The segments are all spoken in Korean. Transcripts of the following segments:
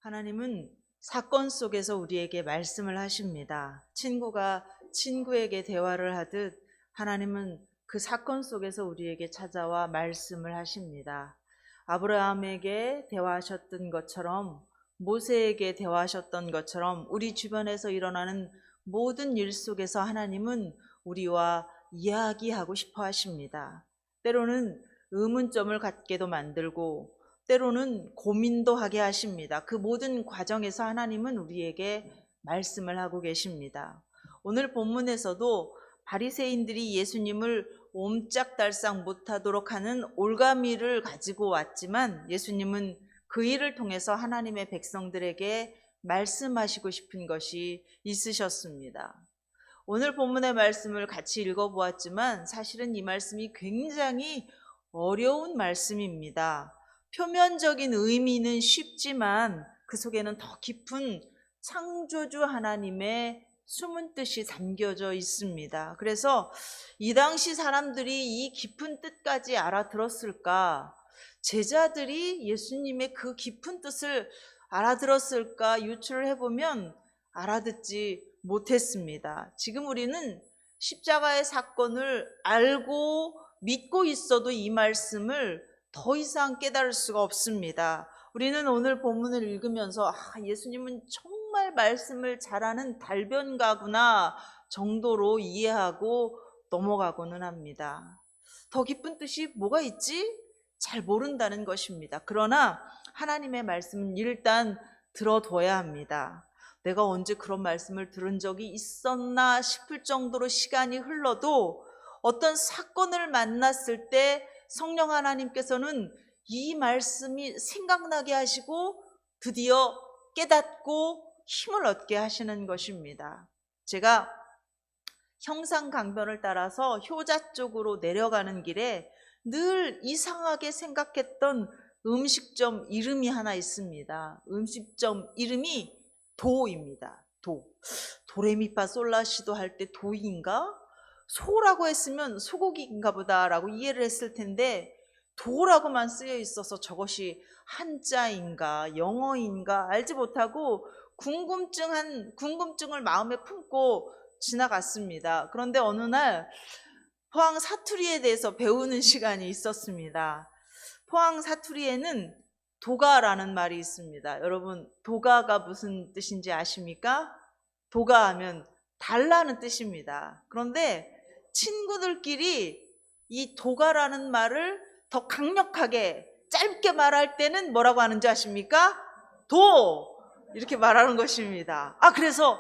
하나님은 사건 속에서 우리에게 말씀을 하십니다. 친구가 친구에게 대화를 하듯 하나님은 그 사건 속에서 우리에게 찾아와 말씀을 하십니다. 아브라함에게 대화하셨던 것처럼, 모세에게 대화하셨던 것처럼 우리 주변에서 일어나는 모든 일 속에서 하나님은 우리와 이야기하고 싶어 하십니다. 때로는 의문점을 갖게도 만들고 때로는 고민도 하게 하십니다. 그 모든 과정에서 하나님은 우리에게 말씀을 하고 계십니다. 오늘 본문에서도 바리새인들이 예수님을 옴짝달싹 못하도록 하는 올가미를 가지고 왔지만 예수님은 그 일을 통해서 하나님의 백성들에게 말씀하시고 싶은 것이 있으셨습니다. 오늘 본문의 말씀을 같이 읽어보았지만 사실은 이 말씀이 굉장히 어려운 말씀입니다. 표면적인 의미는 쉽지만 그 속에는 더 깊은 창조주 하나님의 숨은 뜻이 담겨져 있습니다. 그래서 이 당시 사람들이 이 깊은 뜻까지 알아들었을까? 제자들이 예수님의 그 깊은 뜻을 알아들었을까? 유추를 해보면 알아듣지 못했습니다. 지금 우리는 십자가의 사건을 알고 믿고 있어도 이 말씀을 더 이상 깨달을 수가 없습니다. 우리는 오늘 본문을 읽으면서 예수님은 정말 말씀을 잘하는 달변가구나 정도로 이해하고 넘어가고는 합니다. 더 깊은 뜻이 뭐가 있지? 잘 모른다는 것입니다. 그러나 하나님의 말씀은 일단 들어둬야 합니다. 내가 언제 그런 말씀을 들은 적이 있었나 싶을 정도로 시간이 흘러도 어떤 사건을 만났을 때 성령 하나님께서는 이 말씀이 생각나게 하시고 드디어 깨닫고 힘을 얻게 하시는 것입니다. 제가 형산 강변을 따라서 효자 쪽으로 내려가는 길에 늘 이상하게 생각했던 음식점 이름이 하나 있습니다. 음식점 이름이 도입니다. 도레미파솔라시도 할 때 도인가? 소라고 했으면 소고기인가 보다라고 이해를 했을 텐데 도라고만 쓰여 있어서 저것이 한자인가 영어인가 알지 못하고 궁금증을 마음에 품고 지나갔습니다. 그런데 어느 날 포항 사투리에 대해서 배우는 시간이 있었습니다. 포항 사투리에는 도가라는 말이 있습니다. 여러분, 도가가 무슨 뜻인지 아십니까? 도가 하면 달라는 뜻입니다. 그런데 친구들끼리 이 도가라는 말을 더 강력하게 짧게 말할 때는 뭐라고 하는지 아십니까? 도! 이렇게 말하는 것입니다. 그래서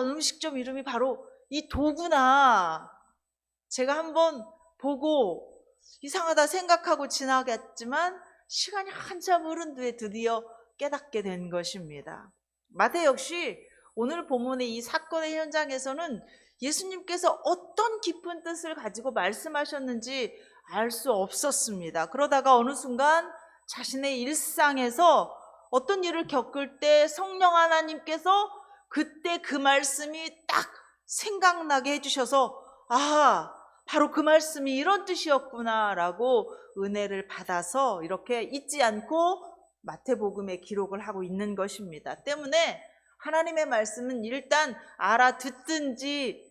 음식점 이름이 바로 이 도구나. 제가 한번 보고 이상하다 생각하고 지나갔지만 시간이 한참 흐른 뒤에 드디어 깨닫게 된 것입니다. 마태 역시 오늘 본문의 이 사건의 현장에서는 예수님께서 어떤 깊은 뜻을 가지고 말씀하셨는지 알 수 없었습니다. 그러다가 어느 순간 자신의 일상에서 어떤 일을 겪을 때 성령 하나님께서 그때 그 말씀이 딱 생각나게 해주셔서 바로 그 말씀이 이런 뜻이었구나 라고 은혜를 받아서 이렇게 잊지 않고 마태복음에 기록을 하고 있는 것입니다. 때문에 하나님의 말씀은 일단 알아듣지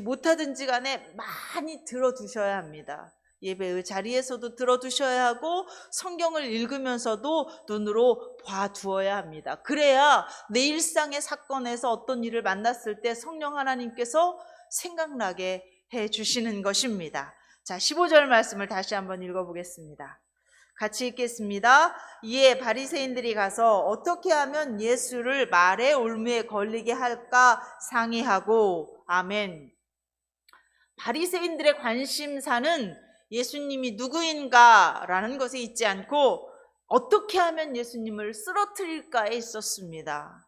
못하든지 간에 많이 들어두셔야 합니다. 예배의 자리에서도 들어두셔야 하고 성경을 읽으면서도 눈으로 봐두어야 합니다. 그래야 내 일상의 사건에서 어떤 일을 만났을 때 성령 하나님께서 생각나게 해주시는 것입니다. 자, 15절 말씀을 다시 한번 읽어보겠습니다. 같이 읽겠습니다. 이에 바리새인들이 가서 어떻게 하면 예수를 말의 올무에 걸리게 할까 상의하고 아멘. 바리새인들의 관심사는 예수님이 누구인가라는 것에 있지 않고 어떻게 하면 예수님을 쓰러뜨릴까에 있었습니다.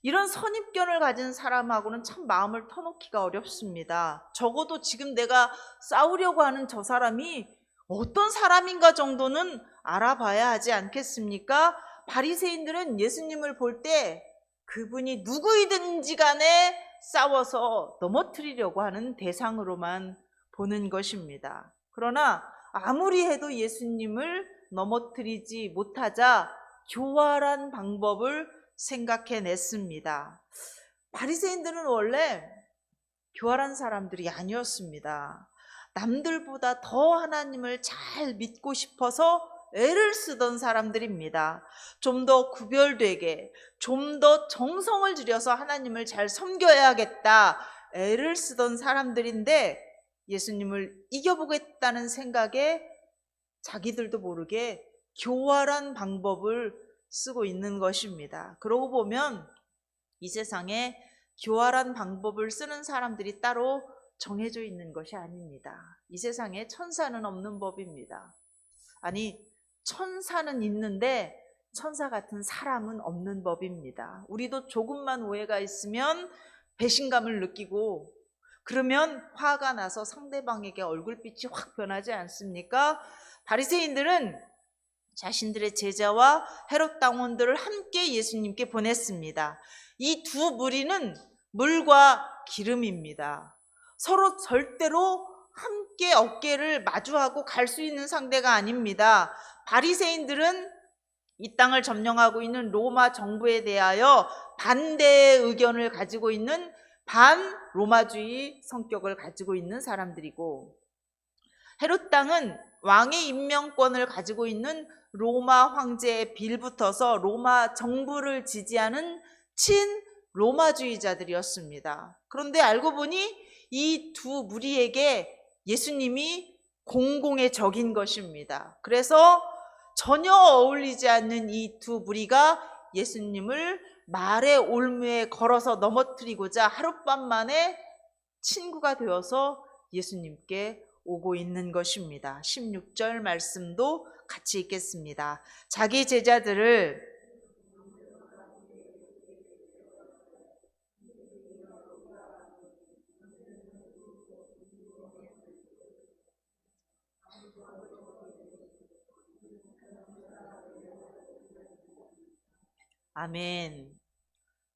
이런 선입견을 가진 사람하고는 참 마음을 터놓기가 어렵습니다. 적어도 지금 내가 싸우려고 하는 저 사람이 어떤 사람인가 정도는 알아봐야 하지 않겠습니까? 바리새인들은 예수님을 볼 때 그분이 누구이든지 간에 싸워서 넘어뜨리려고 하는 대상으로만 보는 것입니다. 그러나 아무리 해도 예수님을 넘어뜨리지 못하자 교활한 방법을 생각해냈습니다. 바리새인들은 원래 교활한 사람들이 아니었습니다. 남들보다 더 하나님을 잘 믿고 싶어서 애를 쓰던 사람들입니다. 좀 더 구별되게, 좀 더 정성을 들여서 하나님을 잘 섬겨야겠다 애를 쓰던 사람들인데, 예수님을 이겨보겠다는 생각에 자기들도 모르게 교활한 방법을 쓰고 있는 것입니다. 그러고 보면 이 세상에 교활한 방법을 쓰는 사람들이 따로 정해져 있는 것이 아닙니다. 이 세상에 천사는 없는 법입니다. 아니, 천사는 있는데 천사 같은 사람은 없는 법입니다. 우리도 조금만 오해가 있으면 배신감을 느끼고, 그러면 화가 나서 상대방에게 얼굴빛이 확 변하지 않습니까? 바리새인들은 자신들의 제자와 헤롯 당원들을 함께 예수님께 보냈습니다. 이 두 무리는 물과 기름입니다. 서로 절대로 함께 어깨를 마주하고 갈 수 있는 상대가 아닙니다. 바리새인들은 이 땅을 점령하고 있는 로마 정부에 대하여 반대의 의견을 가지고 있는 반로마주의 성격을 가지고 있는 사람들이고, 헤롯 당은 왕의 임명권을 가지고 있는 로마 황제에 빌붙어서 로마 정부를 지지하는 친로마주의자들이었습니다. 그런데 알고 보니 이 두 무리에게 예수님이 공공의 적인 것입니다. 그래서 전혀 어울리지 않는 이 두 무리가 예수님을 말의 올무에 걸어서 넘어뜨리고자 하룻밤 만에 친구가 되어서 예수님께 오고 있는 것입니다. 16절 말씀도 같이 읽겠습니다. 자기 제자들을 아멘.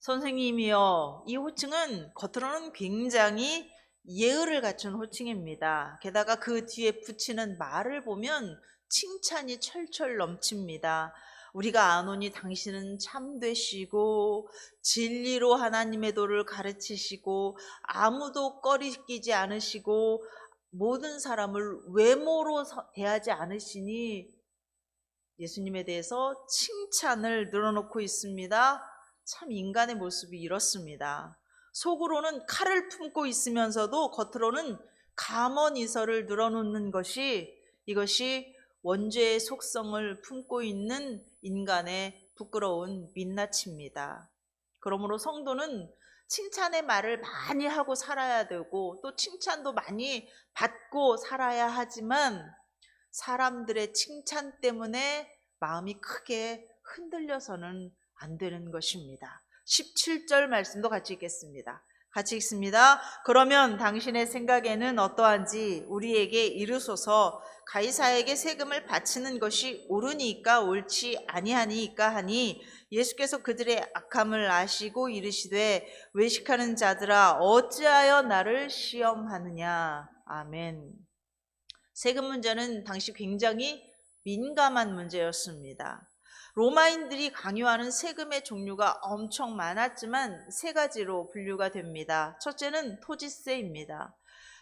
선생님이요, 이 호칭은 겉으로는 굉장히 예의를 갖춘 호칭입니다. 게다가 그 뒤에 붙이는 말을 보면 칭찬이 철철 넘칩니다. 우리가 아노니 당신은 참되시고 진리로 하나님의 도를 가르치시고 아무도 꺼리끼지 않으시고 모든 사람을 외모로 대하지 않으시니, 예수님에 대해서 칭찬을 늘어놓고 있습니다. 참 인간의 모습이 이렇습니다. 속으로는 칼을 품고 있으면서도 겉으로는 감언이설을 늘어놓는 것이, 이것이 원죄의 속성을 품고 있는 인간의 부끄러운 민낯입니다. 그러므로 성도는 칭찬의 말을 많이 하고 살아야 되고, 또 칭찬도 많이 받고 살아야 하지만 사람들의 칭찬 때문에 마음이 크게 흔들려서는 안 되는 것입니다. 17절 말씀도 같이 읽겠습니다. 같이 읽습니다. 그러면 당신의 생각에는 어떠한지 우리에게 이르소서. 가이사에게 세금을 바치는 것이 옳으니까 옳지 아니하니까 하니, 예수께서 그들의 악함을 아시고 이르시되 외식하는 자들아 어찌하여 나를 시험하느냐. 아멘. 세금 문제는 당시 굉장히 민감한 문제였습니다. 로마인들이 강요하는 세금의 종류가 엄청 많았지만 세 가지로 분류가 됩니다. 첫째는 토지세입니다.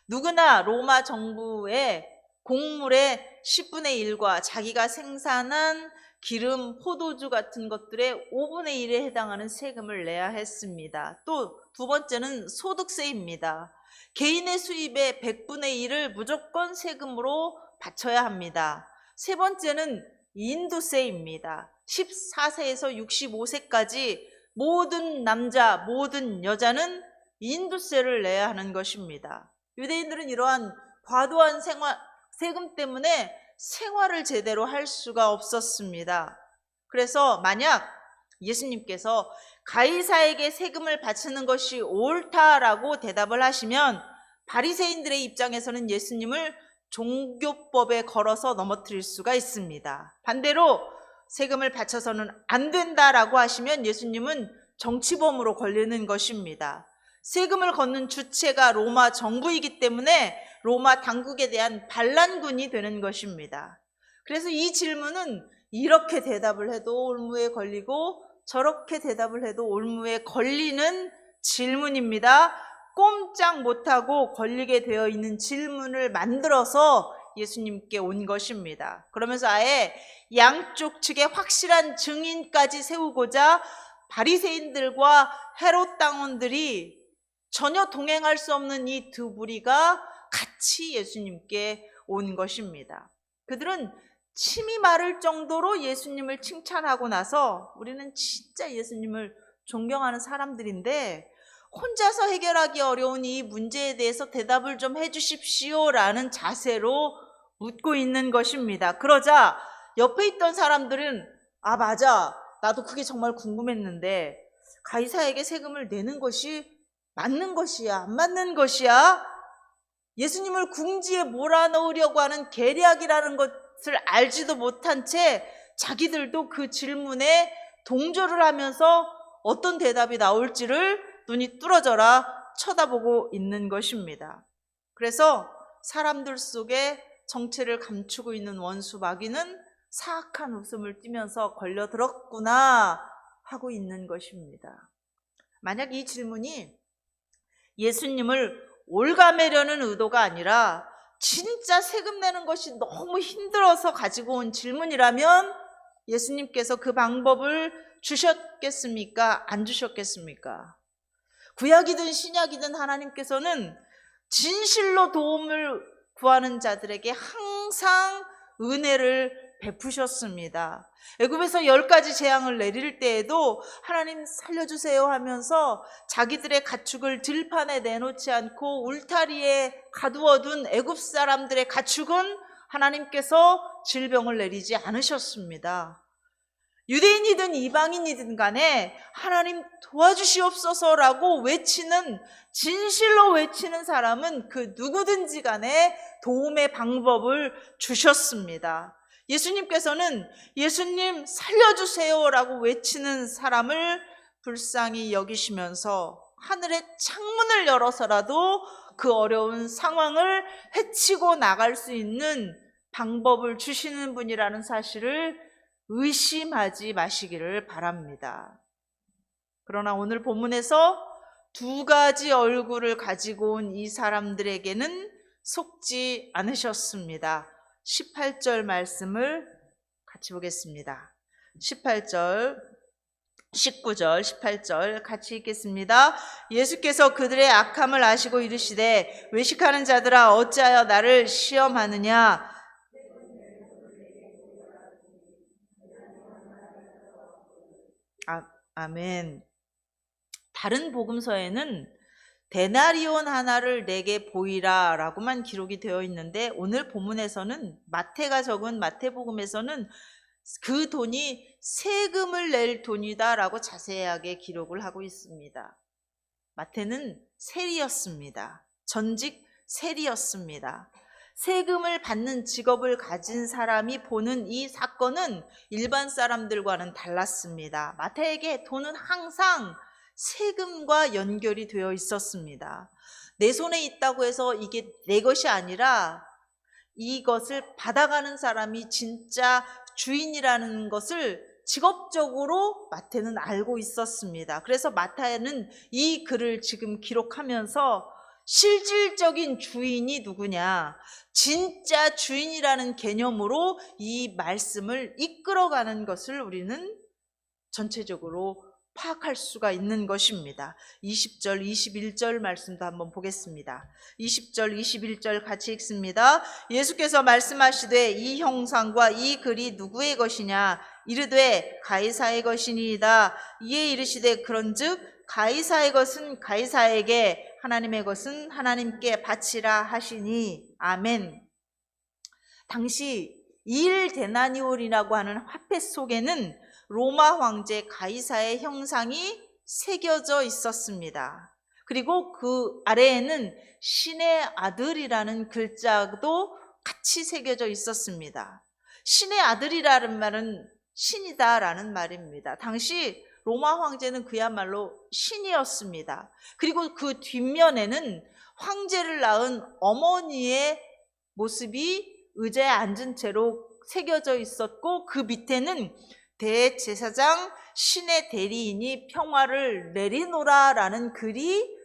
누구나 로마 정부의 곡물의 10분의 1과 자기가 생산한 기름, 포도주 같은 것들의 5분의 1에 해당하는 세금을 내야 했습니다. 또 두 번째는 소득세입니다. 개인의 수입의 100분의 1을 무조건 세금으로 바쳐야 합니다. 세 번째는 인도세입니다. 14세에서 65세까지 모든 남자, 모든 여자는 인도세를 내야 하는 것입니다. 유대인들은 이러한 과도한 세금 때문에 생활을 제대로 할 수가 없었습니다. 그래서 만약 예수님께서 가이사에게 세금을 바치는 것이 옳다라고 대답을 하시면 바리새인들의 입장에서는 예수님을 종교법에 걸어서 넘어뜨릴 수가 있습니다. 반대로 세금을 바쳐서는 안 된다라고 하시면 예수님은 정치범으로 걸리는 것입니다. 세금을 걷는 주체가 로마 정부이기 때문에 로마 당국에 대한 반란군이 되는 것입니다. 그래서 이 질문은 이렇게 대답을 해도 올무에 걸리고 저렇게 대답을 해도 올무에 걸리는 질문입니다. 꼼짝 못하고 걸리게 되어 있는 질문을 만들어서 예수님께 온 것입니다. 그러면서 아예 양쪽 측에 확실한 증인까지 세우고자 바리새인들과 헤롯 당원들이 전혀 동행할 수 없는 이 두 무리가 같이 예수님께 온 것입니다. 그들은 침이 마를 정도로 예수님을 칭찬하고 나서 우리는 진짜 예수님을 존경하는 사람들인데 혼자서 해결하기 어려운 이 문제에 대해서 대답을 좀 해주십시오라는 자세로 묻고 있는 것입니다. 그러자 옆에 있던 사람들은 아 맞아, 나도 그게 정말 궁금했는데 가이사에게 세금을 내는 것이 맞는 것이야 안 맞는 것이야? 예수님을 궁지에 몰아넣으려고 하는 계략이라는 것을 알지도 못한 채 자기들도 그 질문에 동조를 하면서 어떤 대답이 나올지를 눈이 뚫어져라 쳐다보고 있는 것입니다. 그래서 사람들 속에 정체를 감추고 있는 원수 마귀는 사악한 웃음을 띠면서 걸려들었구나 하고 있는 것입니다. 만약 이 질문이 예수님을 올가매려는 의도가 아니라 진짜 세금 내는 것이 너무 힘들어서 가지고 온 질문이라면 예수님께서 그 방법을 주셨겠습니까? 안 주셨겠습니까? 구약이든 신약이든 하나님께서는 진실로 도움을 구하는 자들에게 항상 은혜를 베푸셨습니다. 애굽에서 10가지 재앙을 내릴 때에도 하나님 살려주세요 하면서 자기들의 가축을 들판에 내놓지 않고 울타리에 가두어둔 애굽 사람들의 가축은 하나님께서 질병을 내리지 않으셨습니다. 유대인이든 이방인이든 간에 하나님 도와주시옵소서라고 외치는, 진실로 외치는 사람은 그 누구든지 간에 도움의 방법을 주셨습니다. 예수님께서는 예수님 살려주세요라고 외치는 사람을 불쌍히 여기시면서 하늘의 창문을 열어서라도 그 어려운 상황을 헤치고 나갈 수 있는 방법을 주시는 분이라는 사실을 의심하지 마시기를 바랍니다. 그러나 오늘 본문에서 두 가지 얼굴을 가지고 온 이 사람들에게는 속지 않으셨습니다. 18절 말씀을 같이 보겠습니다. 18절, 19절, 18절 같이 읽겠습니다. 예수께서 그들의 악함을 아시고 이르시되 외식하는 자들아 어찌하여 나를 시험하느냐? 아멘. 다른 복음서에는 데나리온 하나를 내게 보이라 라고만 기록이 되어 있는데 오늘 본문에서는 마태가 적은 마태복음에서는 그 돈이 세금을 낼 돈이다 라고 자세하게 기록을 하고 있습니다. 마태는 세리였습니다. 전직 세리였습니다. 세금을 받는 직업을 가진 사람이 보는 이 사건은 일반 사람들과는 달랐습니다. 마태에게 돈은 항상 세금과 연결이 되어 있었습니다. 내 손에 있다고 해서 이게 내 것이 아니라 이것을 받아가는 사람이 진짜 주인이라는 것을 직업적으로 마태는 알고 있었습니다. 그래서 마태는 이 글을 지금 기록하면서 실질적인 주인이 누구냐, 진짜 주인이라는 개념으로 이 말씀을 이끌어가는 것을 우리는 전체적으로 파악할 수가 있는 것입니다. 20절, 21절 말씀도 한번 보겠습니다. 20절, 21절 같이 읽습니다. 예수께서 말씀하시되 이 형상과 이 글이 누구의 것이냐? 이르되 가이사의 것이니이다. 이에 이르시되 그런즉 가이사의 것은 가이사에게, 하나님의 것은 하나님께 바치라 하시니. 아멘. 당시 1데나리온이라고 하는 화폐 속에는 로마 황제 가이사의 형상이 새겨져 있었습니다. 그리고 그 아래에는 신의 아들이라는 글자도 같이 새겨져 있었습니다. 신의 아들이라는 말은 신이다라는 말입니다. 당시 로마 황제는 그야말로 신이었습니다. 그리고 그 뒷면에는 황제를 낳은 어머니의 모습이 의자에 앉은 채로 새겨져 있었고 그 밑에는 대제사장 신의 대리인이 평화를 내리노라라는 글이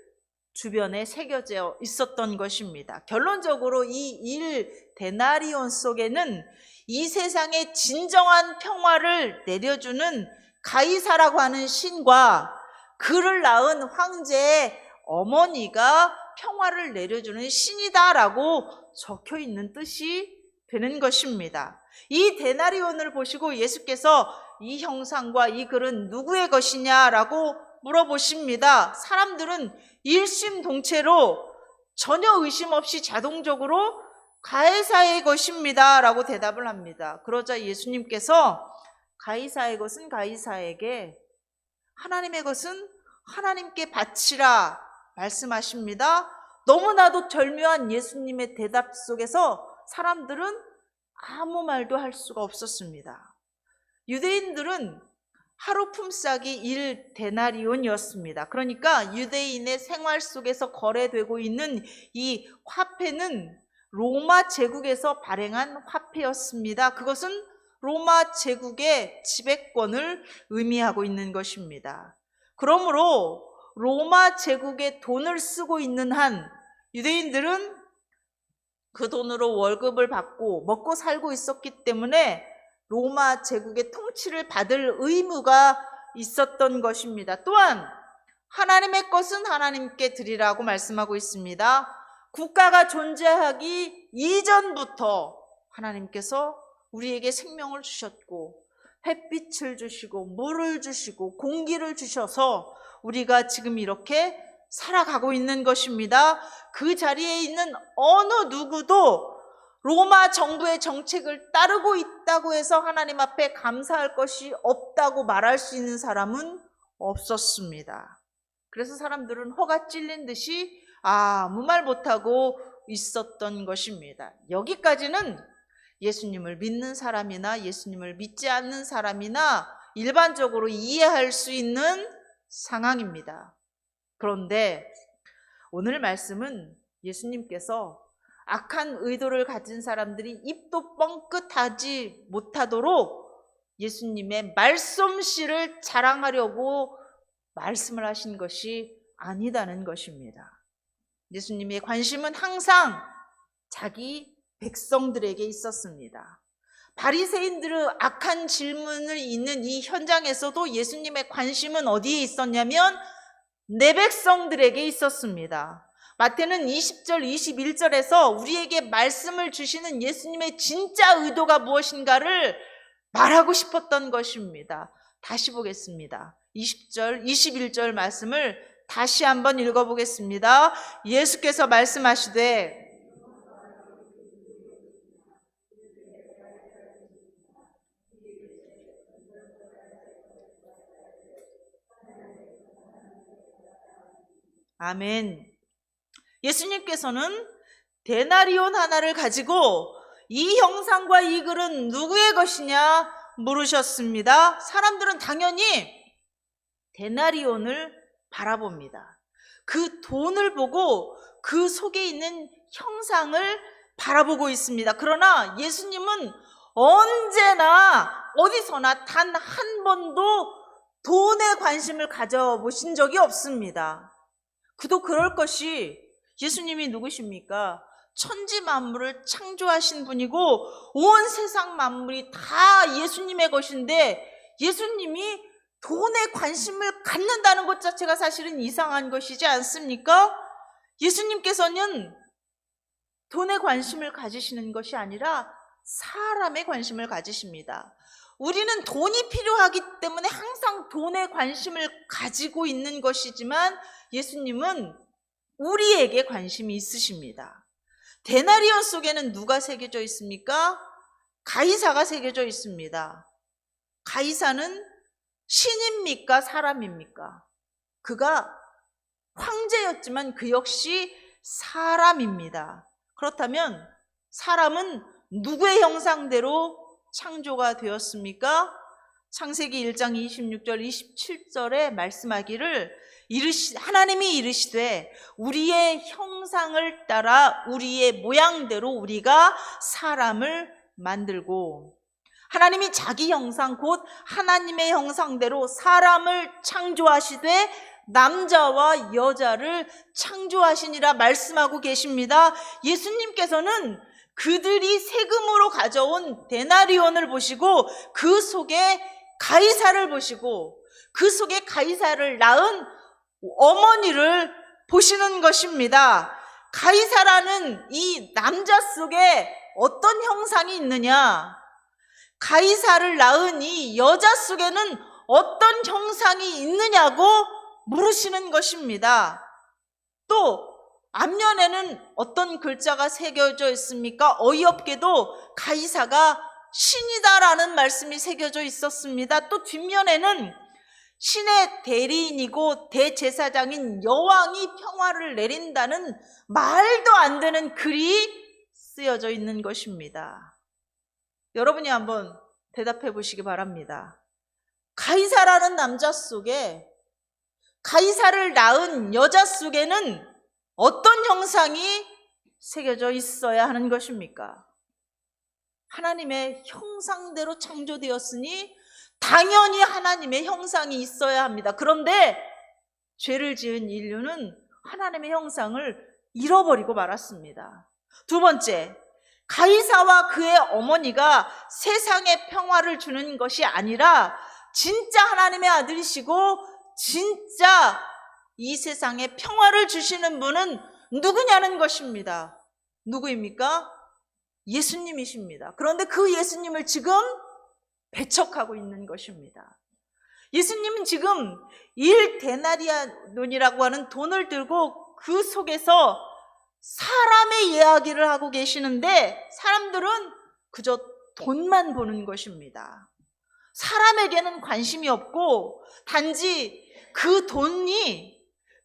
주변에 새겨져 있었던 것입니다. 결론적으로 이 1데나리온 속에는 이 세상의 진정한 평화를 내려주는 가이사라고 하는 신과 그를 낳은 황제의 어머니가 평화를 내려주는 신이다라고 적혀 있는 뜻이 되는 것입니다. 이 데나리온을 보시고 예수께서 이 형상과 이 글은 누구의 것이냐라고 물어보십니다. 사람들은 일심동체로 전혀 의심 없이 자동적으로 가이사의 것입니다 라고 대답을 합니다. 그러자 예수님께서 가이사의 것은 가이사에게, 하나님의 것은 하나님께 바치라 말씀하십니다. 너무나도 절묘한 예수님의 대답 속에서 사람들은 아무 말도 할 수가 없었습니다. 유대인들은 하루 품삯이 1데나리온이었습니다. 그러니까 유대인의 생활 속에서 거래되고 있는 이 화폐는 로마 제국에서 발행한 화폐였습니다. 그것은 로마 제국의 지배권을 의미하고 있는 것입니다. 그러므로 로마 제국의 돈을 쓰고 있는 한 유대인들은 그 돈으로 월급을 받고 먹고 살고 있었기 때문에 로마 제국의 통치를 받을 의무가 있었던 것입니다. 또한 하나님의 것은 하나님께 드리라고 말씀하고 있습니다. 국가가 존재하기 이전부터 하나님께서 우리에게 생명을 주셨고 햇빛을 주시고 물을 주시고 공기를 주셔서 우리가 지금 이렇게 살아가고 있는 것입니다. 그 자리에 있는 어느 누구도 로마 정부의 정책을 따르고 있다고 해서 하나님 앞에 감사할 것이 없다고 말할 수 있는 사람은 없었습니다. 그래서 사람들은 허가 찔린 듯이 아무 말 못하고 있었던 것입니다. 여기까지는 예수님을 믿는 사람이나 예수님을 믿지 않는 사람이나 일반적으로 이해할 수 있는 상황입니다. 그런데 오늘 말씀은 예수님께서 악한 의도를 가진 사람들이 입도 뻥끗하지 못하도록 예수님의 말솜씨를 자랑하려고 말씀을 하신 것이 아니다는 것입니다. 예수님의 관심은 항상 자기 백성들에게 있었습니다. 바리새인들의 악한 질문을 잇는 이 현장에서도 예수님의 관심은 어디에 있었냐면 내 백성들에게 있었습니다. 마태는 20절, 21절에서 우리에게 말씀을 주시는 예수님의 진짜 의도가 무엇인가를 말하고 싶었던 것입니다. 다시 보겠습니다. 20절, 21절 말씀을 다시 한번 읽어보겠습니다. 예수께서 말씀하시되 아멘. 예수님께서는 데나리온 하나를 가지고 이 형상과 이 글은 누구의 것이냐 물으셨습니다. 사람들은 당연히 데나리온을 바라봅니다. 그 돈을 보고 그 속에 있는 형상을 바라보고 있습니다. 그러나 예수님은 언제나 어디서나 단 한 번도 돈에 관심을 가져보신 적이 없습니다. 그도 그럴 것이 예수님이 누구십니까? 천지 만물을 창조하신 분이고 온 세상 만물이 다 예수님의 것인데 예수님이 돈에 관심을 갖는다는 것 자체가 사실은 이상한 것이지 않습니까? 예수님께서는 돈에 관심을 가지시는 것이 아니라 사람의 관심을 가지십니다. 우리는 돈이 필요하기 때문에 항상 돈에 관심을 가지고 있는 것이지만 예수님은 우리에게 관심이 있으십니다. 데나리온 속에는 누가 새겨져 있습니까? 가이사가 새겨져 있습니다. 가이사는 신입니까? 사람입니까? 그가 황제였지만 그 역시 사람입니다. 그렇다면 사람은 누구의 형상대로 창조가 되었습니까? 창세기 1장 26절 27절에 말씀하기를 하나님이 이르시되 우리의 형상을 따라 우리의 모양대로 우리가 사람을 만들고 하나님이 자기 형상 곧 하나님의 형상대로 사람을 창조하시되 남자와 여자를 창조하시니라 말씀하고 계십니다. 예수님께서는 그들이 세금으로 가져온 데나리온을 보시고 그 속에 가이사를 보시고 그 속에 가이사를 낳은 어머니를 보시는 것입니다. 가이사라는 이 남자 속에 어떤 형상이 있느냐? 가이사를 낳은 이 여자 속에는 어떤 형상이 있느냐고 물으시는 것입니다. 또 앞면에는 어떤 글자가 새겨져 있습니까? 어이없게도 가이사가 신이다라는 말씀이 새겨져 있었습니다. 또 뒷면에는 신의 대리인이고 대제사장인 여왕이 평화를 내린다는 말도 안 되는 글이 쓰여져 있는 것입니다. 여러분이 한번 대답해 보시기 바랍니다. 가이사라는 남자 속에 가이사를 낳은 여자 속에는 어떤 형상이 새겨져 있어야 하는 것입니까? 하나님의 형상대로 창조되었으니 당연히 하나님의 형상이 있어야 합니다. 그런데 죄를 지은 인류는 하나님의 형상을 잃어버리고 말았습니다. 두 번째, 가이사와 그의 어머니가 세상에 평화를 주는 것이 아니라 진짜 하나님의 아들이시고 진짜 이 세상에 평화를 주시는 분은 누구냐는 것입니다. 누구입니까? 예수님이십니다. 그런데 그 예수님을 지금 배척하고 있는 것입니다. 예수님은 지금 1데나리온이라고 하는 돈을 들고 그 속에서 사람의 이야기를 하고 계시는데 사람들은 그저 돈만 보는 것입니다. 사람에게는 관심이 없고 단지 그 돈이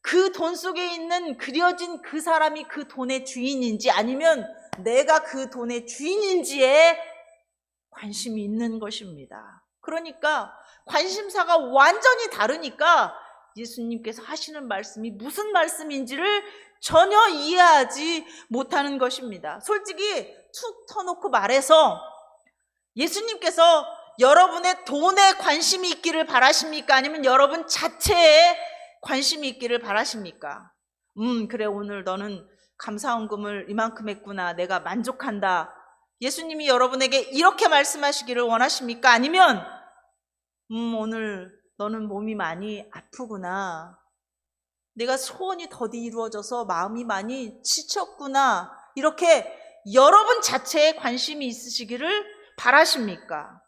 그 돈 속에 있는 그려진 그 사람이 그 돈의 주인인지 아니면 내가 그 돈의 주인인지에 관심이 있는 것입니다. 그러니까 관심사가 완전히 다르니까 예수님께서 하시는 말씀이 무슨 말씀인지를 전혀 이해하지 못하는 것입니다. 솔직히 툭 터놓고 말해서 예수님께서 여러분의 돈에 관심이 있기를 바라십니까? 아니면 여러분 자체에 관심이 있기를 바라십니까? 그래, 오늘 너는 감사헌금을 이만큼 했구나. 내가 만족한다. 예수님이 여러분에게 이렇게 말씀하시기를 원하십니까? 아니면 오늘 너는 몸이 많이 아프구나. 내가 소원이 더디 이루어져서 마음이 많이 지쳤구나. 이렇게 여러분 자체에 관심이 있으시기를 바라십니까?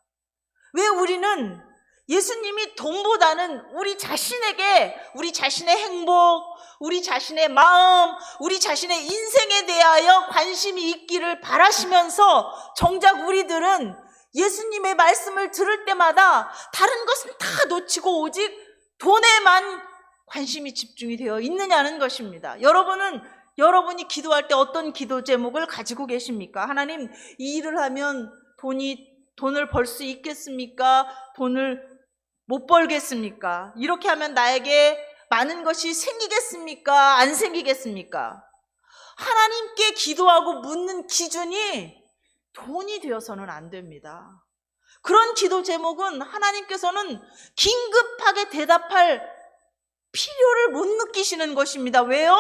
왜 우리는 예수님이 돈보다는 우리 자신에게 우리 자신의 행복, 우리 자신의 마음, 우리 자신의 인생에 대하여 관심이 있기를 바라시면서 정작 우리들은 예수님의 말씀을 들을 때마다 다른 것은 다 놓치고 오직 돈에만 관심이 집중이 되어 있느냐는 것입니다. 여러분이 기도할 때 어떤 기도 제목을 가지고 계십니까? 하나님, 이 일을 하면 돈을 벌 수 있겠습니까? 돈을 못 벌겠습니까? 이렇게 하면 나에게 많은 것이 생기겠습니까? 안 생기겠습니까? 하나님께 기도하고 묻는 기준이 돈이 되어서는 안 됩니다. 그런 기도 제목은 하나님께서는 긴급하게 대답할 필요를 못 느끼시는 것입니다. 왜요?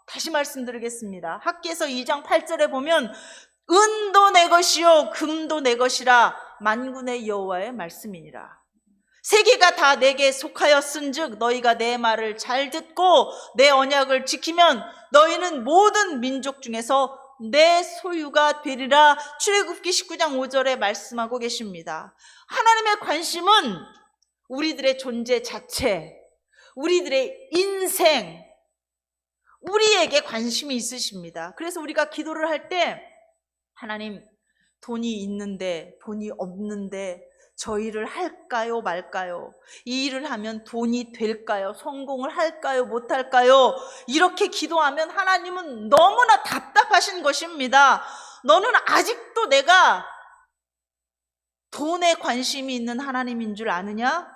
다시 말씀드리겠습니다. 학기에서 2장 8절에 보면 은도 내 것이요 금도 내 것이라 만군의 여호와의 말씀이니라. 세계가 다 내게 속하였은즉 너희가 내 말을 잘 듣고 내 언약을 지키면 너희는 모든 민족 중에서 내 소유가 되리라. 출애굽기 19장 5절에 말씀하고 계십니다. 하나님의 관심은 우리들의 존재 자체, 우리들의 인생, 우리에게 관심이 있으십니다. 그래서 우리가 기도를 할 때 하나님, 돈이 있는데 돈이 없는데 저 일을 할까요 말까요? 이 일을 하면 돈이 될까요? 성공을 할까요 못할까요? 이렇게 기도하면 하나님은 너무나 답답하신 것입니다. 너는 아직도 내가 돈에 관심이 있는 하나님인 줄 아느냐?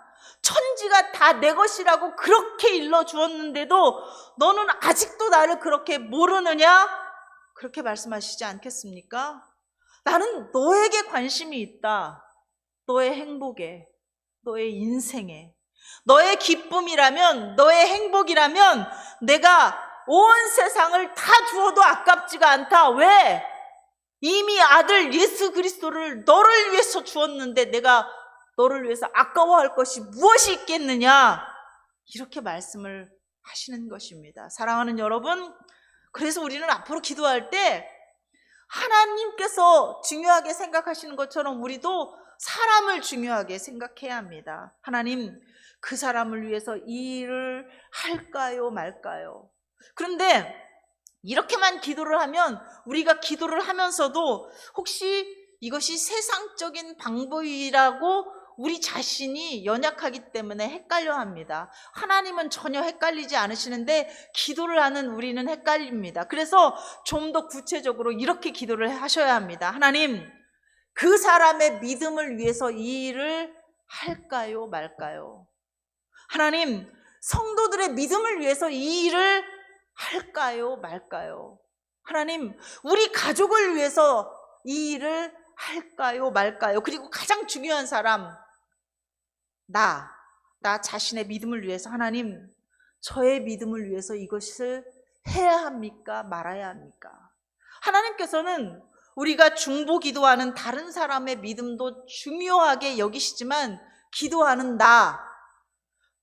천지가 다 내 것이라고 그렇게 일러주었는데도 너는 아직도 나를 그렇게 모르느냐? 그렇게 말씀하시지 않겠습니까? 나는 너에게 관심이 있다. 너의 행복에, 너의 인생에, 너의 기쁨이라면, 너의 행복이라면 내가 온 세상을 다 주어도 아깝지가 않다. 왜? 이미 아들 예수 그리스도를 너를 위해서 주었는데 내가 너를 위해서 아까워할 것이 무엇이 있겠느냐? 이렇게 말씀을 하시는 것입니다. 사랑하는 여러분, 그래서 우리는 앞으로 기도할 때 하나님께서 중요하게 생각하시는 것처럼 우리도 사람을 중요하게 생각해야 합니다. 하나님, 그 사람을 위해서 이 일을 할까요, 말까요? 그런데 이렇게만 기도를 하면, 우리가 기도를 하면서도 혹시 이것이 세상적인 방법이라고 우리 자신이 연약하기 때문에 헷갈려 합니다. 하나님은 전혀 헷갈리지 않으시는데 기도를 하는 우리는 헷갈립니다. 그래서 좀 더 구체적으로 이렇게 기도를 하셔야 합니다. 하나님, 그 사람의 믿음을 위해서 이 일을 할까요, 말까요? 하나님, 성도들의 믿음을 위해서 이 일을 할까요, 말까요? 하나님, 우리 가족을 위해서 이 일을 할까요, 말까요? 그리고 가장 중요한 사람, 나 자신의 믿음을 위해서, 하나님, 저의 믿음을 위해서 이것을 해야 합니까, 말아야 합니까? 하나님께서는 우리가 중보 기도하는 다른 사람의 믿음도 중요하게 여기시지만 기도하는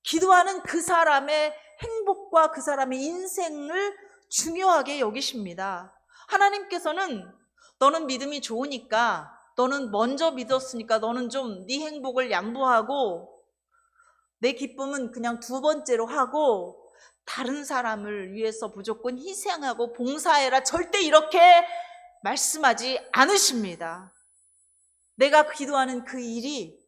기도하는 그 사람의 행복과 그 사람의 인생을 중요하게 여기십니다. 하나님께서는 너는 믿음이 좋으니까, 너는 먼저 믿었으니까 너는 좀 네 행복을 양보하고 내 기쁨은 그냥 두 번째로 하고 다른 사람을 위해서 무조건 희생하고 봉사해라, 절대 이렇게 말씀하지 않으십니다. 내가 기도하는 그 일이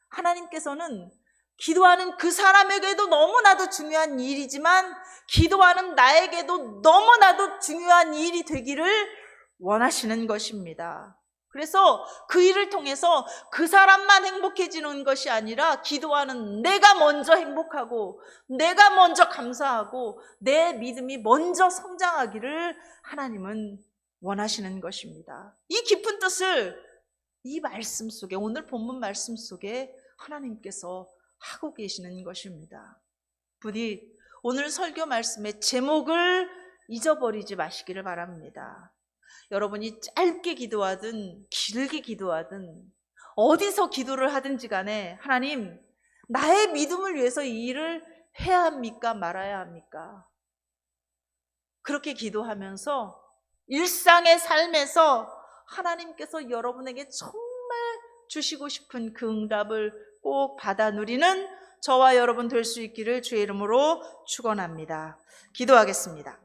하나님께서는 기도하는 그 사람에게도 너무나도 중요한 일이지만 기도하는 나에게도 너무나도 중요한 일이 되기를 원하시는 것입니다. 그래서 그 일을 통해서 그 사람만 행복해지는 것이 아니라 기도하는 내가 먼저 행복하고 내가 먼저 감사하고 내 믿음이 먼저 성장하기를 하나님은 원하시는 것입니다. 이 깊은 뜻을 이 말씀 속에, 오늘 본문 말씀 속에 하나님께서 하고 계시는 것입니다. 부디 오늘 설교 말씀의 제목을 잊어버리지 마시기를 바랍니다. 여러분이 짧게 기도하든 길게 기도하든 어디서 기도를 하든지 간에 하나님, 나의 믿음을 위해서 이 일을 해야 합니까, 말아야 합니까? 그렇게 기도하면서 일상의 삶에서 하나님께서 여러분에게 정말 주시고 싶은 그 응답을 꼭 받아 누리는 저와 여러분 될 수 있기를 주의 이름으로 축원합니다. 기도하겠습니다.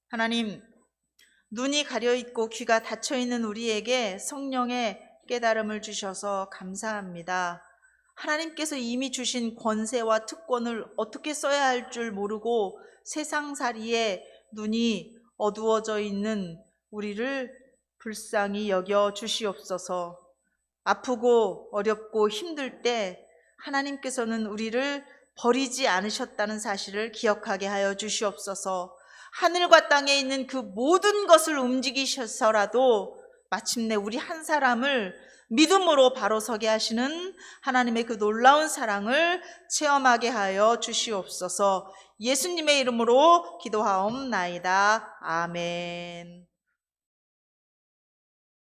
하나님, 눈이 가려있고 귀가 닫혀있는 우리에게 성령의 깨달음을 주셔서 감사합니다. 하나님께서 이미 주신 권세와 특권을 어떻게 써야 할 줄 모르고 세상살이에 눈이 어두워져 있는 우리를 불쌍히 여겨 주시옵소서. 아프고 어렵고 힘들 때 하나님께서는 우리를 버리지 않으셨다는 사실을 기억하게 하여 주시옵소서. 하늘과 땅에 있는 그 모든 것을 움직이셔서라도 마침내 우리 한 사람을 믿음으로 바로 서게 하시는 하나님의 그 놀라운 사랑을 체험하게 하여 주시옵소서. 예수님의 이름으로 기도하옵나이다. 아멘.